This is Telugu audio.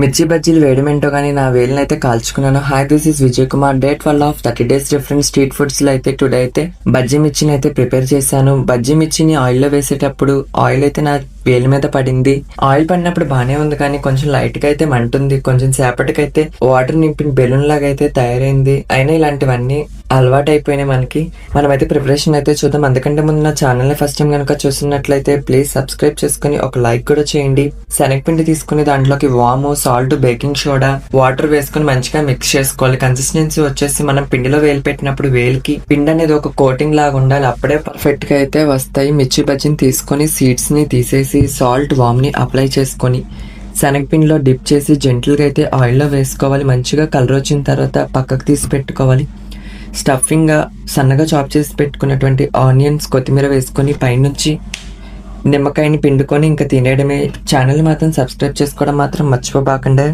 మిర్చి బజ్జీలు వేయడమేంటో కానీ నా వేలుని అయితే కాల్చుకున్నాను. Hi, this is Vijay Kumar. Day 12 of 30 days different street foods లో అయితే టుడే అయితే బజ్జీ మిర్చిని అయితే ప్రిపేర్ చేశాను. బజ్జీ మిర్చిని ఆయిల్ లో వేసేటప్పుడు ఆయిల్ అయితే నా వేలు మీద పడింది. ఆయిల్ పడినప్పుడు బానే ఉంది, కానీ కొంచెం లైట్ గా అయితే మంటుంది. కొంచెం సేపటికైతే వాటర్ నింపిన బెలూన్ లాగా అయితే తయారైంది. అయినా ఇలాంటివన్నీ అలవాటు అయిపోయినాయి మనకి. మనమైతే ప్రిపరేషన్ అయితే చూద్దాం. అందుకంటే ముందు నా ఛానల్ ని ఫస్ట్ టైం కనుక చూస్తున్నట్లయితే ప్లీజ్ సబ్స్క్రైబ్ చేసుకుని ఒక లైక్ కూడా చేయండి. శనగపిండి తీసుకుని దాంట్లోకి వాము, సాల్ట్, బేకింగ్ సోడా, వాటర్ వేసుకుని మంచిగా మిక్స్ చేసుకోవాలి. కన్సిస్టెన్సీ వచ్చేసి మనం పిండిలో వేలు పెట్టినప్పుడు వేలికి పిండి అనేది ఒక కోటింగ్ లాగా ఉండాలి. అప్పుడే పర్ఫెక్ట్ గా అయితే వస్తాయి. మిర్చి బజ్జీని తీసుకొని సీడ్స్ ని తీసేసి సాల్ట్, వామ్ ని అప్లై చేసుకొని శనగపిండిలో డిప్ చేసి జెంటిల్ గా అయితే ఆయిల్లో వేసుకోవాలి. మంచిగా కలర్ వచ్చిన తర్వాత పక్కకు తీసి పెట్టుకోవాలి. స్టఫింగ్ గా సన్నగా చాప్ చేసి పెట్టుకున్నటువంటి ఆనియన్స్, కొత్తిమీర వేసుకొని పైనుంచి నిమ్మకాయని పిండుకొని ఇంకా తినేయడమే. ఛానల్ మాత్రం సబ్స్క్రైబ్ చేసుకోవడం మాత్రం మర్చిపోబాకండి.